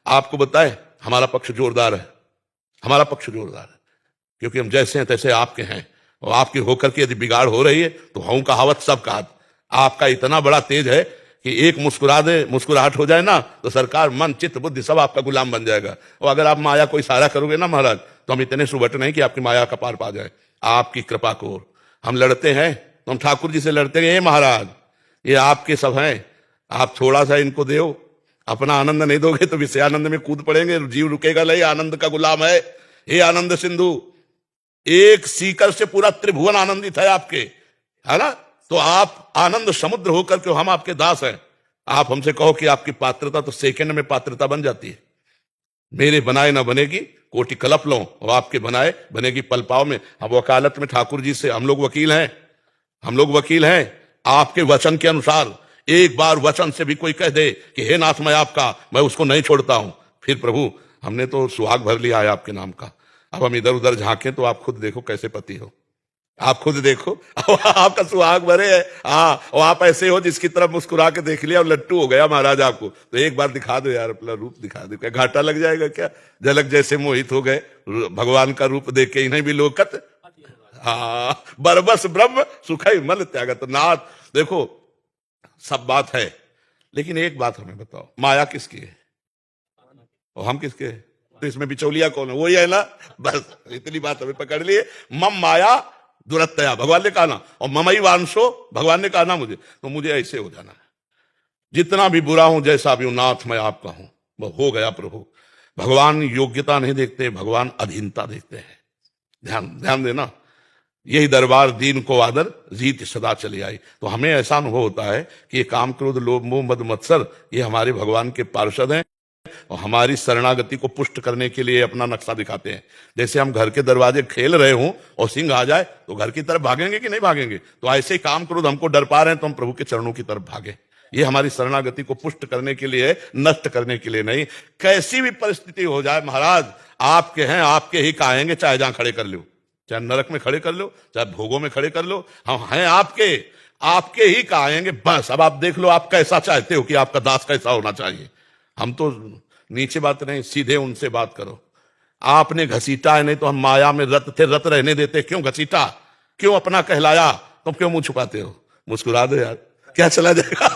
आपको बताए, हमारा पक्ष जोरदार है, हमारा पक्ष जोरदार है, क्योंकि हम जैसे हैं तैसे आपके हैं। और आपके होकर के यदि बिगाड़ हो रही है तो हूं कहावत सब कहा। आपका इतना बड़ा तेज है कि एक मुस्कुराहट हो जाए ना तो सरकार मन चित्त बुद्धि सब आपका गुलाम बन जाएगा। और अगर आप माया को इशारा करोगे ना महाराज, तो हम इतने सुबट नहीं कि आपकी माया का पार पा जाए। आपकी कृपा को हम लड़ते हैं तो हम ठाकुर जी से लड़ते हैं, महाराज ये आपके सब हैं, आप थोड़ा सा इनको दो, अपना आनंद नहीं दोगे तो विषयानंद में कूद पड़ेंगे, जीव रुकेगा नहीं, आनंद का गुलाम है। हे आनंद सिंधु, एक सीकर से पूरा त्रिभुवन आनंदित है आपके, है ना? तो आप आनंद समुद्र होकर के हम आपके दास हैं। आप हमसे कहो कि आपकी पात्रता, तो सेकंड में पात्रता बन जाती है। मेरे बनाए ना बनेगी कोटि कलप लो, और आपके बनाए बनेगी पल पाव में। अब वकालत में ठाकुर जी से हम लोग वकील हैं, हम लोग वकील हैं। आपके वचन के अनुसार एक बार वचन से भी कोई कह दे कि हे नाथ मैं आपका, मैं उसको नहीं छोड़ता हूं, फिर प्रभु हमने तो सुहाग भर लिया है आपके नाम का। अब हम इधर उधर झांकें तो आप खुद देखो कैसे पति हो, आप खुद देखो आपका सुहाग भरे है। हाँ, और आप ऐसे हो जिसकी तरफ मुस्कुरा के देख लिया और लट्टू हो गया महाराज आपको। तो एक बार दिखा दो यार, अपना रूप दिखा दो, क्या घाटा लग जाएगा क्या? झलक जैसे मोहित हो गए भगवान का रूप देख के, इन्हें भी लोकत हाँ बरबस ब्रह्म सुखई मल त्यागत। नाथ देखो सब बात है, लेकिन एक बात हमें बताओ, माया किसकी है और हम किसके हैं? तो इसमें बिचौलिया कौन है? वही है ना, बस इतनी बात हमें पकड़ लिए। मम माया दुरत्तया, भगवान ने कहा ना, और ममई वांशो, भगवान ने कहा ना मुझे, तो मुझे ऐसे हो जाना है। जितना भी बुरा हूं, जैसा भी हूं, नाथ मैं आपका हूं, वो हो गया प्रभु। भगवान योग्यता नहीं देखते, भगवान अधीनता देखते हैं। ध्यान ध्यान देना, यही दरबार दीन को आदर जीत सदा चली आई। तो हमें ऐसा अनुभव होता है कि ये काम क्रोध लोभ मोह मद मत्सर ये हमारे भगवान के पार्षद हैं, और हमारी शरणागति को पुष्ट करने के लिए अपना नक्शा दिखाते हैं। जैसे हम घर के दरवाजे खेल रहे हों और सिंह आ जाए तो घर की तरफ भागेंगे कि नहीं भागेंगे? तो ऐसे ही काम क्रोध हमको डर पा रहे हैं तो हम प्रभु के चरणों की तरफ भागे। ये हमारी शरणागति को पुष्ट करने के लिए, नष्ट करने के लिए नहीं। कैसी भी परिस्थिति हो जाए महाराज, आपके हैं, आपके ही कहेंगे, चाहे जहां खड़े कर लो, चाहे नरक में खड़े कर लो, चाहे भोगों में खड़े कर लो, हम हैं आपके, आपके ही कहेंगे। बस अब आप देख लो आप कैसा चाहते हो कि आपका दास कैसा होना चाहिए। हम तो नीचे बात नहीं, सीधे उनसे बात करो। आपने घसीटा है, नहीं तो हम माया में रत थे, रत रहने देते। क्यों घसीटा, क्यों अपना कहलाया? तुम क्यों मुंह छुपाते हो? मुस्कुरा दो यार, क्या चला जाएगा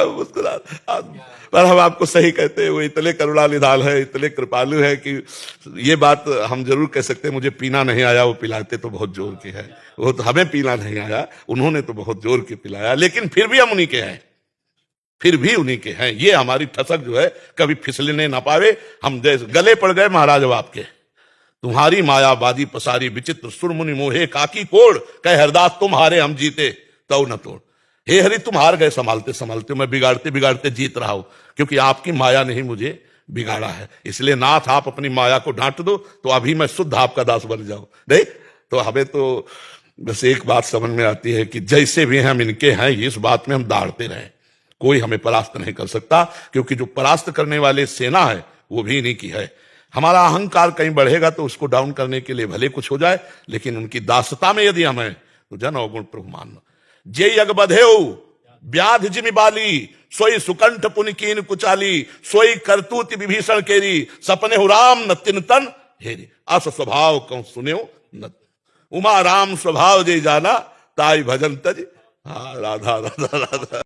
मुस्कुरा। पर हम आपको सही कहते हैं, वो इतने करुणा निधान है, इतने कृपालु है कि ये बात हम जरूर कह सकते हैं। मुझे पीना नहीं आया, वो पिलाते तो बहुत जोर के है। वो तो हमें पीना नहीं आया, उन्होंने तो बहुत जोर के पिलाया, लेकिन फिर भी हम उन्हीं के हैं, फिर भी उन्हीं के हैं। ये हमारी ठसक जो है कभी फिसलने ना पावे। हम जैसे गले पड़ गए महाराज अब आपके, तुम्हारी मायावादी पसारी विचित्र सुरमुनि मोहे काकी कोड़, कह हरदास तुम हारे हम जीते तो न तोड़। हे हरि तुम हार गए संभालते संभालते, मैं बिगाड़ते बिगाड़ते जीत रहा हूं, क्योंकि आपकी माया ने ही मुझे बिगाड़ा है। इसलिए नाथ आप अपनी माया को डांट दो तो अभी मैं शुद्ध आपका दास बन जाऊं। नहीं तो हमें तो बस एक बात समझ में आती है कि जैसे भी हम इनके हैं, इस बात में हम दाढ़ते रहें, कोई हमें परास्त नहीं कर सकता, क्योंकि जो परास्त करने वाले सेना है वो भी इन्हीं की है। हमारा अहंकार कहीं बढ़ेगा तो उसको डाउन करने के लिए भले कुछ हो जाए, लेकिन उनकी दासता में यदि हम हैं तो जन अवगुण प्रभु मानना। जे यग बधेऊ व्याध जिमि बाली, सोई सुकंठ पुनिकीन कुचाली, सोई करतूत विभीषण केरी, सपने हु राम न तिन तन हेरी, अस स्वभाव कौ सुनेऊ न। उमा राम स्वभाव जे जाना, ताई भजन तज। हाँ राधा राधा राधा।